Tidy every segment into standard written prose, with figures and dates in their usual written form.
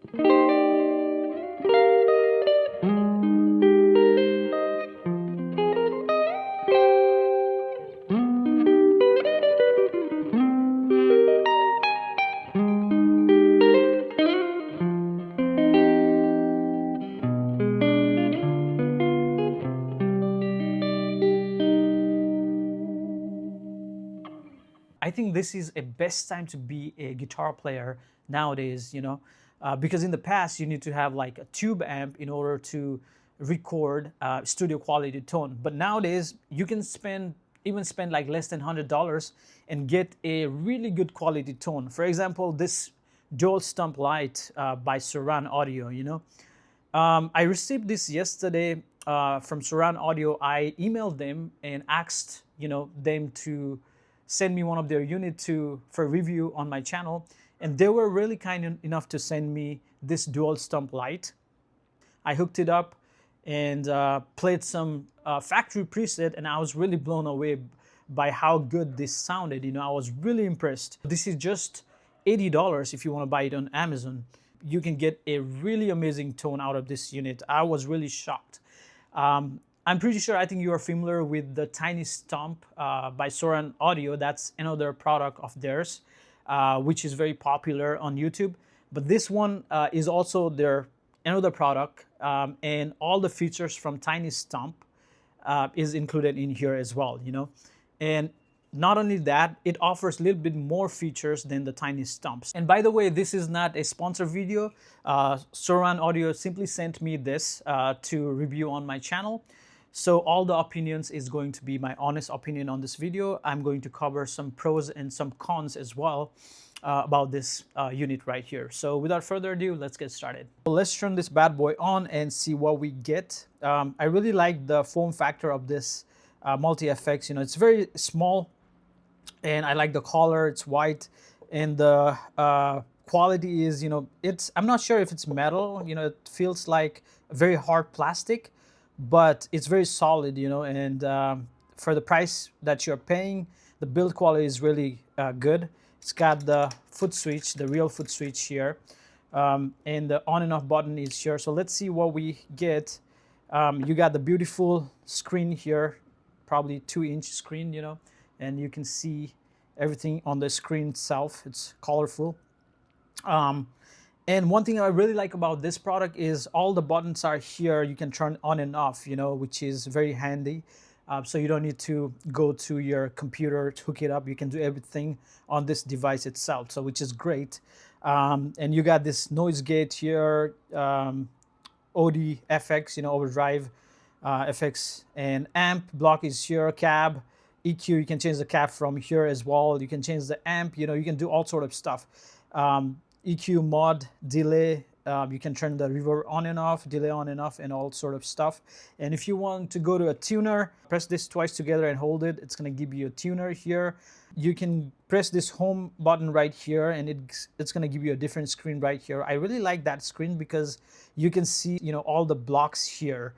I think this is a best time to be a guitar player nowadays, because in the past you need to have like a tube amp in order to record studio quality tone. But nowadays you can spend like less than $100 and get a really good quality tone. For example, this Dual Stomp Lite by Soran Audio, I received this yesterday from Soran Audio. I emailed them and asked, them to send me one of their units for review on my channel, and they were really kind enough to send me this Dual Stomp Lite. I hooked it up and played some factory preset, and I was really blown away by how good this sounded. I was really impressed. This is just $80 if you want to buy it on Amazon. You can get a really amazing tone out of this unit. I was really shocked. I'm pretty sure, I think you are familiar with the Tiny Stomp by Soran Audio. That's another product of theirs, which is very popular on YouTube. But this one is also their another product, and all the features from Tiny Stomp is included in here as well, And not only that, it offers a little bit more features than the Tiny Stomps. And by the way, this is not a sponsor video. Soran Audio simply sent me this to review on my channel. So all the opinions is going to be my honest opinion on this video. I'm going to cover some pros and some cons as well about this unit right here. So without further ado, let's get started. So let's turn this bad boy on and see what we get. I really like the form factor of this multi-effects. It's very small, and I like the color. It's white, and the quality is, I'm not sure if it's metal. It feels like very hard plastic, but it's very solid, and for the price that you're paying, the build quality is really good. It's got the foot switch, the real foot switch here, and the on and off button is here. So let's see what we get. You got the beautiful screen here, probably 2-inch screen, and you can see everything on the screen itself. It's colorful. And one thing I really like about this product is all the buttons are here. You can turn on and off, which is very handy. So you don't need to go to your computer to hook it up. You can do everything on this device itself, so which is great. And you got this noise gate here, OD FX, overdrive FX, and amp block is here, cab, EQ. You can change the cab from here as well. You can change the amp. You can do all sort of stuff. EQ, mod, delay, you can turn the reverb on and off, delay on and off, and all sort of stuff. And if you want to go to a tuner, press this twice together and hold it. It's going to give you a tuner here. You can press this home button right here, and it's going to give you a different screen right here. I really like that screen because you can see, all the blocks here,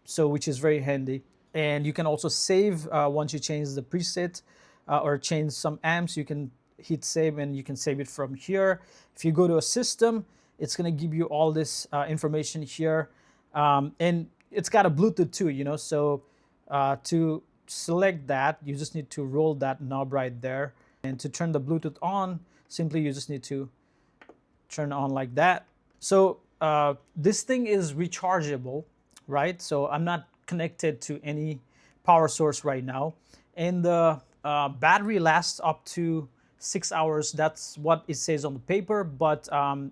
so which is very handy. And you can also save once you change the preset or change some amps. You can hit save, and you can save it from here. If you go to a system, it's going to give you all this information here, and it's got a Bluetooth too, so to select that, you just need to roll that knob right there, and to turn the Bluetooth on, simply you just need to turn it on like that. So this thing is rechargeable, right? So I'm not connected to any power source right now, and the battery lasts up to 6 hours. That's what it says on the paper, but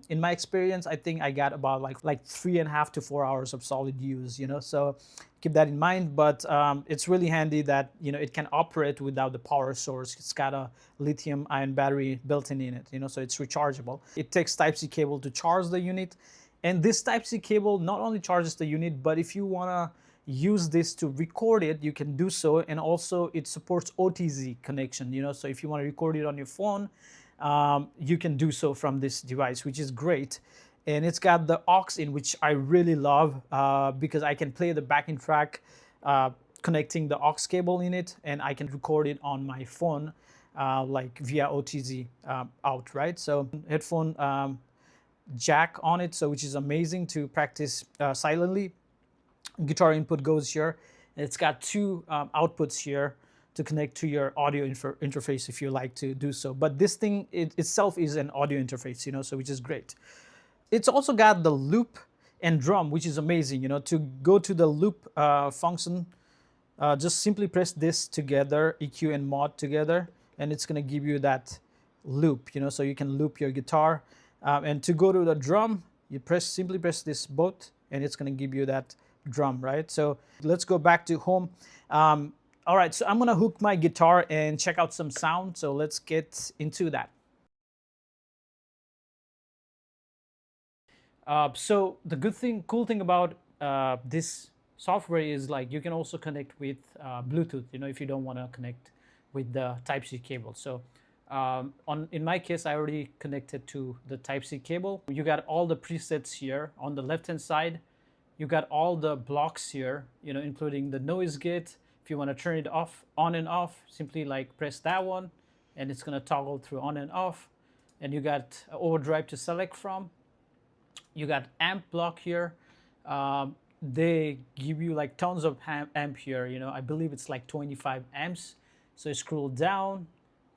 in my experience, I think I got about like 3.5 to 4 hours of solid use, so keep that in mind. But it's really handy that it can operate without the power source. It's got a lithium ion battery built in it, so it's rechargeable. It takes Type-C cable to charge the unit, and this Type-C cable not only charges the unit, but if you want to use this to record it, you can do so. And also it supports OTG connection, so if you want to record it on your phone, you can do so from this device, which is great. And it's got the aux in, which I really love, because I can play the backing track connecting the aux cable in it, and I can record it on my phone like via OTG out, right? So headphone, jack on it, so which is amazing to practice silently. Guitar input goes here. It's got two outputs here to connect to your audio interface if you like to do so. But this thing itself is an audio interface, you know, so which is great. It's also got the loop and drum, which is amazing. You know, to go to the loop function, just simply press this together, EQ and mod together, and it's gonna give you that loop. You know, so you can loop your guitar. And to go to the drum, you simply press this both, and it's gonna give you that drum, right? So let's go back to home. All right, so I'm gonna hook my guitar and check out some sound. So let's get into that. So the cool thing about this software is like you can also connect with Bluetooth. You know, if you don't want to connect with the Type-C cable. So in my case, I already connected to the Type-C cable. You got all the presets here on the left-hand side. You got all the blocks here, you know, including the noise gate. If you want to turn it on and off, simply like press that one, and it's gonna toggle through on and off. And you got overdrive to select from. You got amp block here. They give you like tons of amp here. You know, I believe it's like 25 amps. So you scroll down,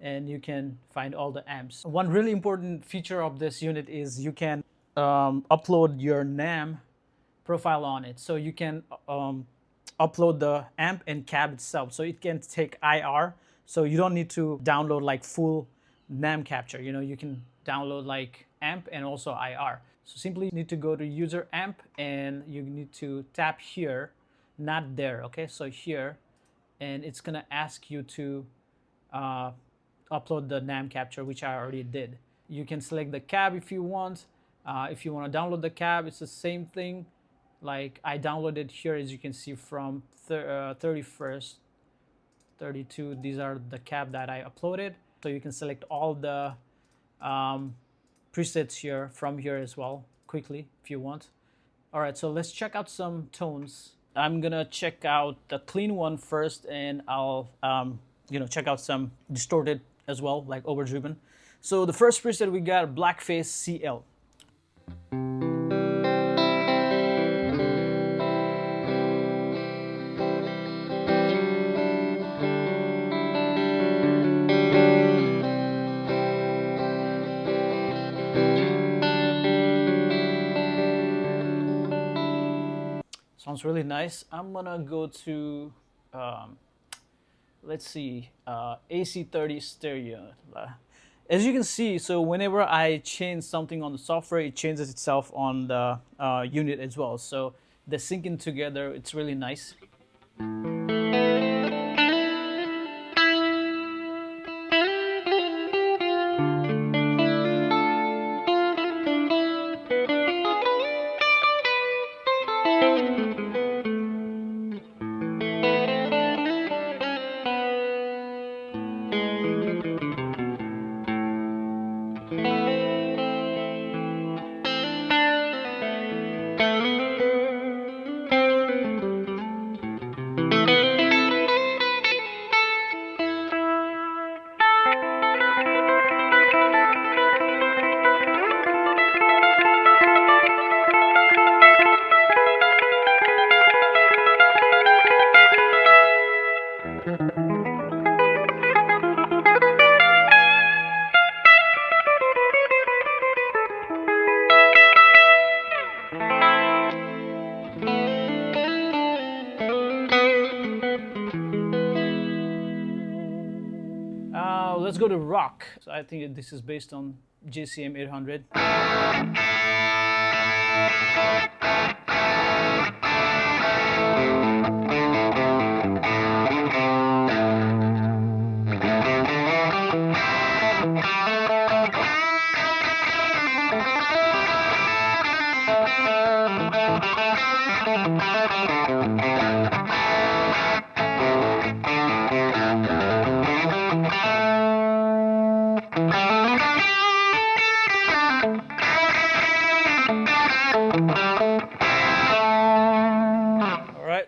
and you can find all the amps. One really important feature of this unit is you can upload your NAM profile on it. So you can upload the amp and cab itself. So it can take IR. So you don't need to download like full NAM capture. You know, you can download like amp and also IR. So simply need to go to user amp, and you need to tap here, not there. Okay, so here, and it's gonna ask you to upload the NAM capture, which I already did. You can select the cab if you want. If you want to download the cab, it's the same thing. Like I downloaded here, as you can see, from 31st, 32. These are the cab that I uploaded. So you can select all the presets here from here as well, quickly if you want. All right, so let's check out some tones. I'm gonna check out the clean one first, and I'll you know, check out some distorted as well, like overdriven. So the first preset we got Blackface CL. Sounds really nice. I'm gonna go to, let's see, AC30 stereo. As you can see, so whenever I change something on the software, it changes itself on the unit as well. So they're syncing together. It's really nice. Let's go to rock. So I think this is based on JCM800.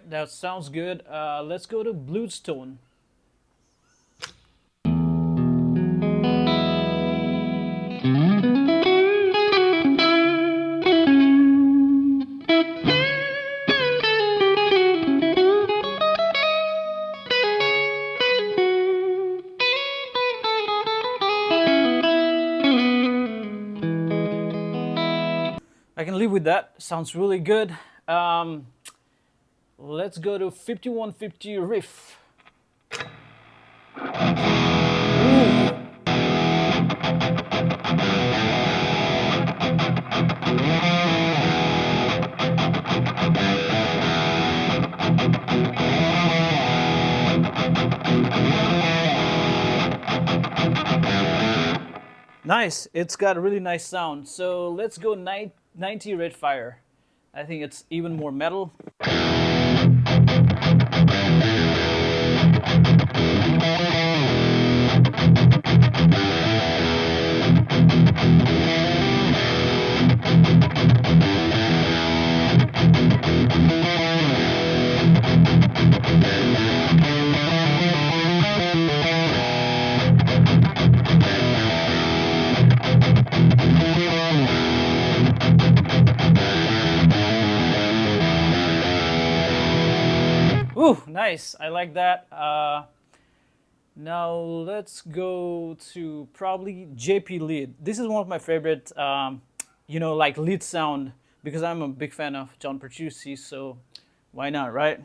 That sounds good. Let's go to blues tone. I can live with that. Sounds really good. Let's go to 5150 riff. Nice, it's got a really nice sound. So let's go 90 red fire. I think it's even more metal. Ooh, nice. I like that. Now let's go to probably JP Lead. This is one of my favorite, you know, like lead sound, because I'm a big fan of John Petrucci, so why not, right?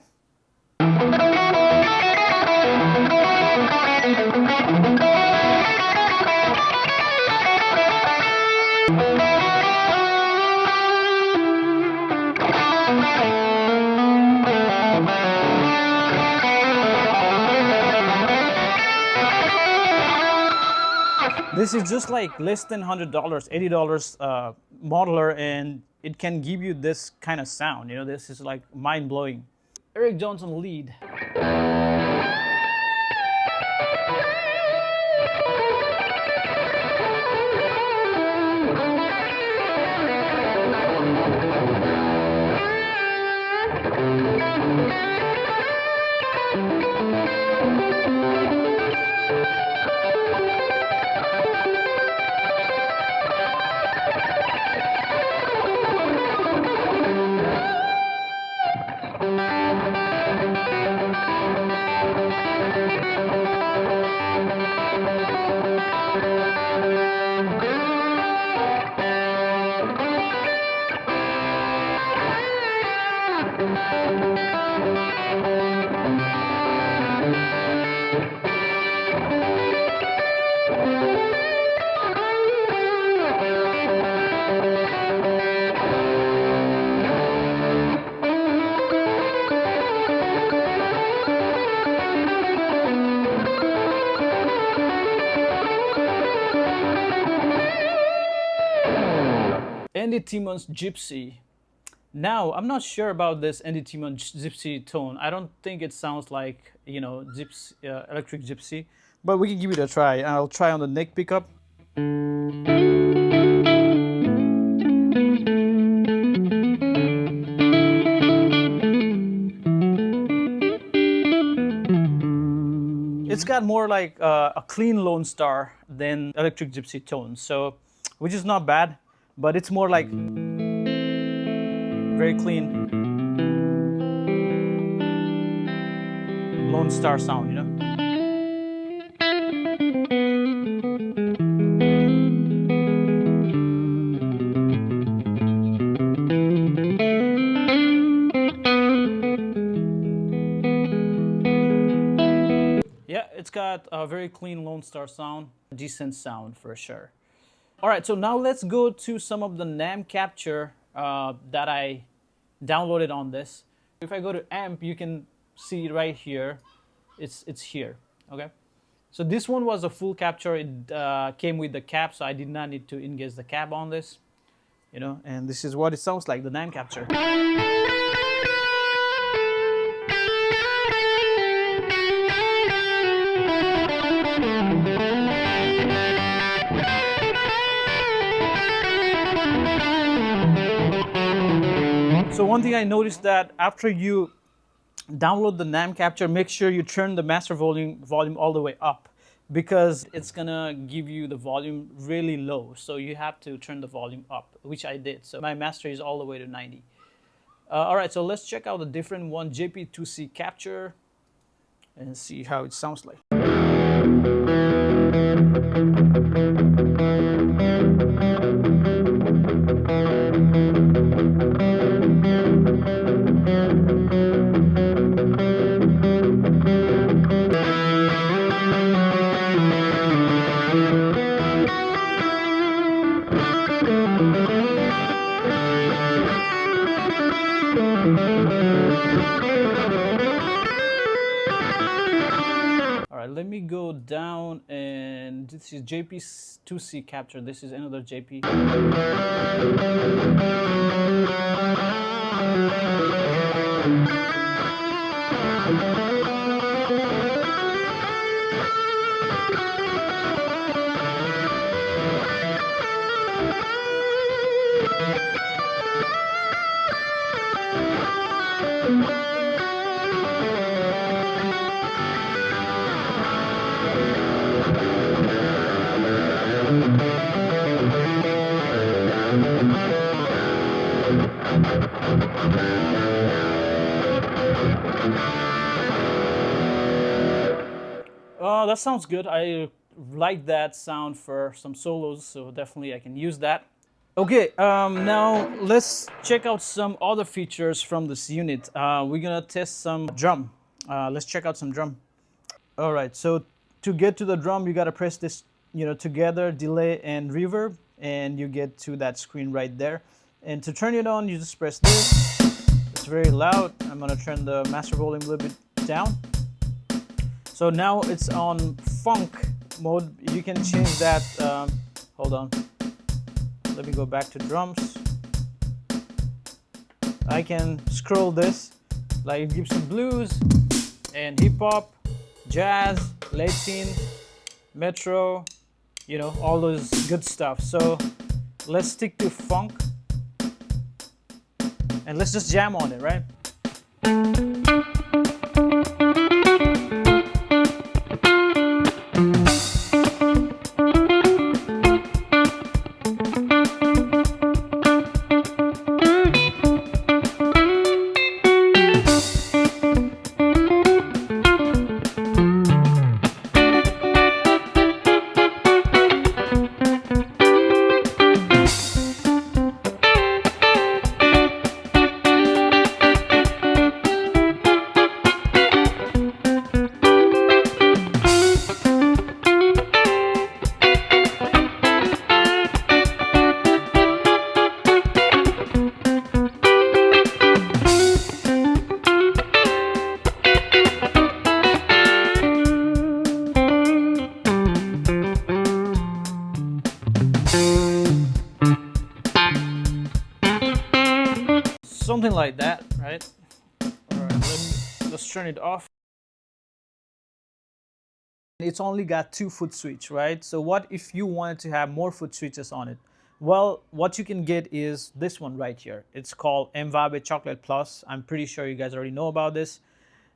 This is just like less than $100, $80 modeler, and it can give you this kind of sound. You know, this is like mind-blowing. Eric Johnson Lead. Andy Timmons Gypsy. Now, I'm not sure about this Andy Timmons Gypsy tone. I don't think it sounds like, you know, gypsy, electric gypsy, but we can give it a try. I'll try on the neck pickup. It's got more like a clean Lone Star than electric gypsy tone, so which is not bad, but it's more like very clean Lone Star sound, you know. Yeah, it's got a very clean Lone Star sound, decent sound for sure. All right, so now let's go to some of the NAMM capture that I downloaded on this. If I go to amp, you can see right here, it's here, okay? So this one was a full capture. It came with the cap, so I did not need to engage the cap on this, you know, and this is what it sounds like, the NAMM capture. So one thing I noticed that after you download the NAMM capture, make sure you turn the master volume all the way up, because it's gonna give you the volume really low. So you have to turn the volume up, which I did. So my master is all the way to 90. All right, so let's check out the different one, JP2C capture, and see how it sounds like. me go down, and this is JP2C capture. This is another JP. That sounds good. I like that sound for some solos, so definitely I can use that. Okay, now let's check out some other features from this unit. We're gonna test some drum. Let's check out some drum. All right, so to get to the drum, you gotta press this, together, delay and reverb, and you get to that screen right there. And to turn it on, you just press this. It's very loud. I'm gonna turn the master volume a little bit down. So now it's on funk mode. You can change that. Hold on. Let me go back to drums. I can scroll this, like Gibson blues and hip hop, jazz, Latin, metro, all those good stuff. So let's stick to funk and let's just jam on it, right? Something like that, right? All right, let's turn it off. It's only got 2 foot switch, right? So what if you wanted to have more foot switches on it? Well, what you can get is this one right here. It's called MVAVE Chocolate Plus. I'm pretty sure you guys already know about this.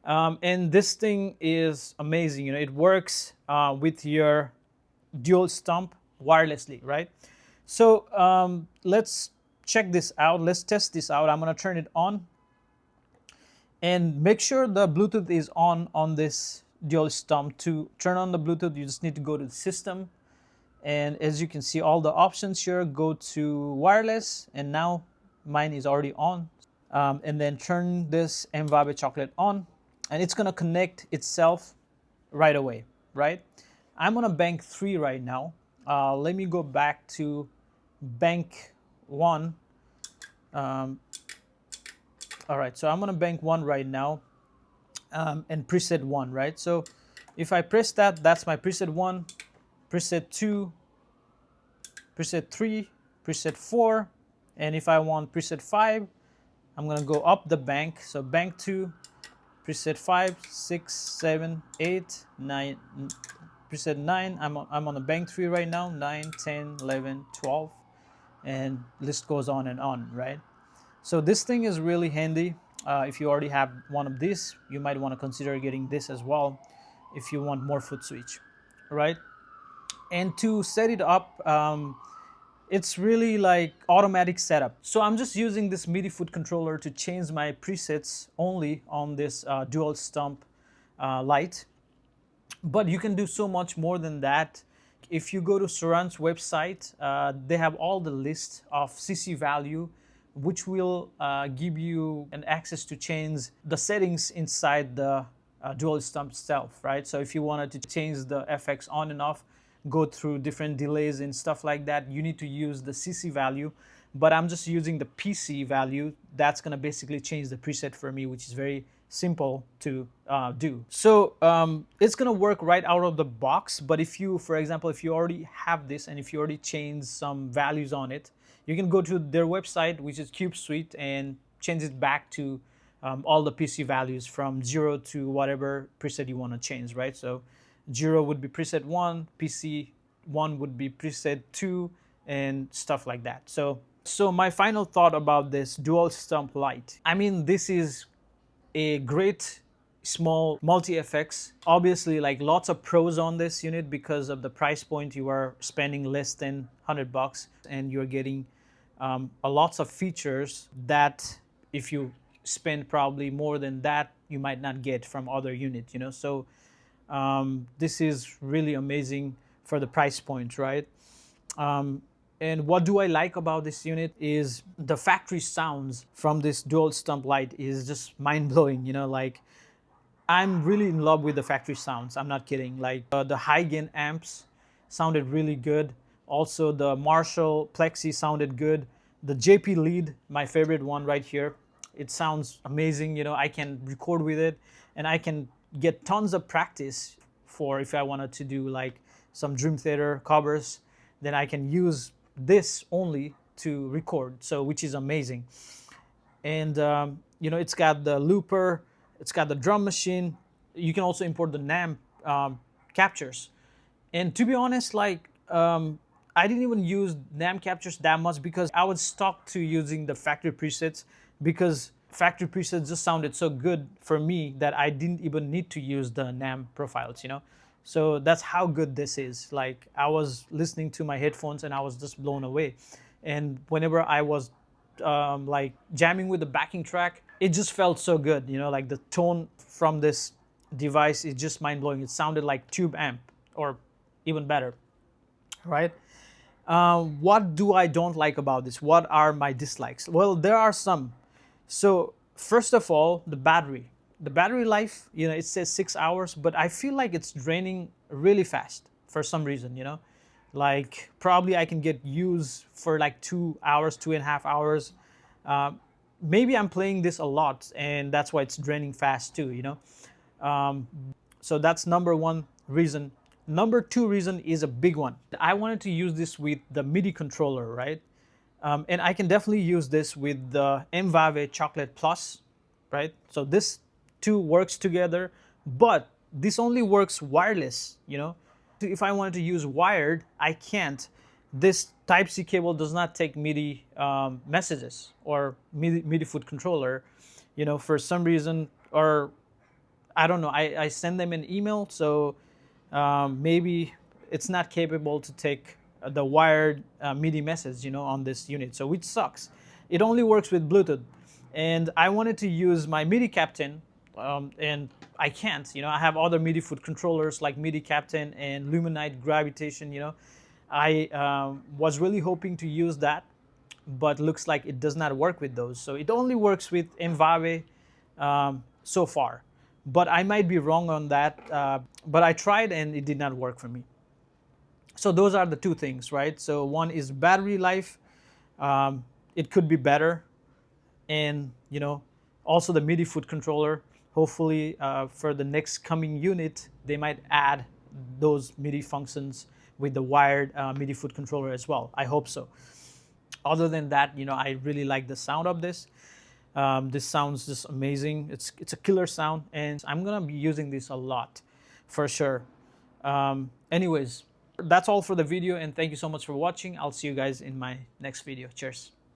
And this thing is amazing. It works with your dual stomp wirelessly, right? So let's check this out. Let's test this out. I'm gonna turn it on and make sure the Bluetooth is on this dual stomp. To turn on the Bluetooth, you just need to go to the system, and as you can see all the options here, go to wireless, and now mine is already on. And then turn this MVAVE Chocolate on, and it's gonna connect itself right away, right? I'm on a bank 3 right now. Let me go back to bank 1. All right, so I'm on a bank 1 right now, and preset 1, right? So if I press that, that's my preset 1, preset 2, preset 3, preset 4, and if I want preset 5, I'm gonna go up the bank. So bank 2, preset 5, 6, 7, 8, 9, preset 9. I'm on a bank 3 right now, 9, 10, 11, 12, and list goes on and on, right? So this thing is really handy. If you already have one of these, you might want to consider getting this as well if you want more foot switch, right? And to set it up, it's really like automatic setup. So I'm just using this MIDI foot controller to change my presets only on this Dual Stomp Lite. But you can do so much more than that. If you go to Soran's website, they have all the list of CC value, which will give you an access to change the settings inside the Dual Stomp itself, right? So if you wanted to change the FX on and off, go through different delays and stuff like that, you need to use the CC value. But I'm just using the PC value. That's gonna basically change the preset for me, which is very simple to do. So it's gonna work right out of the box. But if you, for example, if you already have this and if you already changed some values on it, you can go to their website, which is Cube Suite, and change it back to all the PC values from 0 to whatever preset you want to change, right? So 0 would be preset 1, PC 1 would be preset 2, and stuff like that. So my final thought about this Dual Stomp Lite. I mean, this is a great small multi-effects. Obviously, like, lots of pros on this unit because of the price point. You are spending less than $100 and you're getting a lots of features that if you spend probably more than that, you might not get from other units, you know. So this is really amazing for the price point, right? And what do I like about this unit is the factory sounds from this Dual Stomp Lite is just mind-blowing, you know. Like, I'm really in love with the factory sounds. I'm not kidding. Like the high gain amps sounded really good. Also the Marshall Plexi sounded good. The JP Lead, my favorite one right here, it sounds amazing. You know, I can record with it and I can get tons of practice for if I wanted to do like some Dream Theater covers, then I can use this only to record. So, which is amazing. And you know, it's got the looper, it's got the drum machine. You can also import the NAM captures. And to be honest, like I didn't even use NAM captures that much because I was stuck to using the factory presets, because factory presets just sounded so good for me that I didn't even need to use the NAM profiles, you know. So that's how good this is. Like, I was listening to my headphones and I was just blown away. And whenever I was like jamming with the backing track, it just felt so good, you know. Like the tone from this device is just mind-blowing. It sounded like tube amp or even better, right? What do I don't like about this? What are my dislikes? Well, there are some. So first of all, the battery life, you know, it says 6 hours, but I feel like it's draining really fast for some reason, you know. Like, probably I can get use for like 2 hours, 2.5 hours. Maybe I'm playing this a lot and that's why it's draining fast too, you know. So that's number one reason. Number two reason is a big one. I wanted to use this with the MIDI controller, right? And I can definitely use this with the MVAVE Chocolate Plus, right? So this two works together, but this only works wireless, you know. If I wanted to use wired, I can't. This Type-C cable does not take MIDI messages or MIDI foot controller, you know, for some reason, or I don't know. I send them an email, so maybe it's not capable to take the wired MIDI message, you know, on this unit. So which sucks. It only works with Bluetooth, and I wanted to use my MIDI Captain, and I can't. You know, I have other MIDI foot controllers like MIDI Captain and Luminite Gravitation. You know, I was really hoping to use that, but looks like it does not work with those. So it only works with MVAVE so far. But I might be wrong on that. But I tried and it did not work for me. So those are the two things, right? So one is battery life. It could be better. And, you know, also the MIDI foot controller. Hopefully for the next coming unit, they might add those MIDI functions with the wired MIDI foot controller as well. I hope so. Other than that, you know, I really like the sound of this. This sounds just amazing. It's a killer sound, and I'm gonna be using this a lot for sure. Anyways, that's all for the video, and thank you so much for watching. I'll see you guys in my next video. Cheers.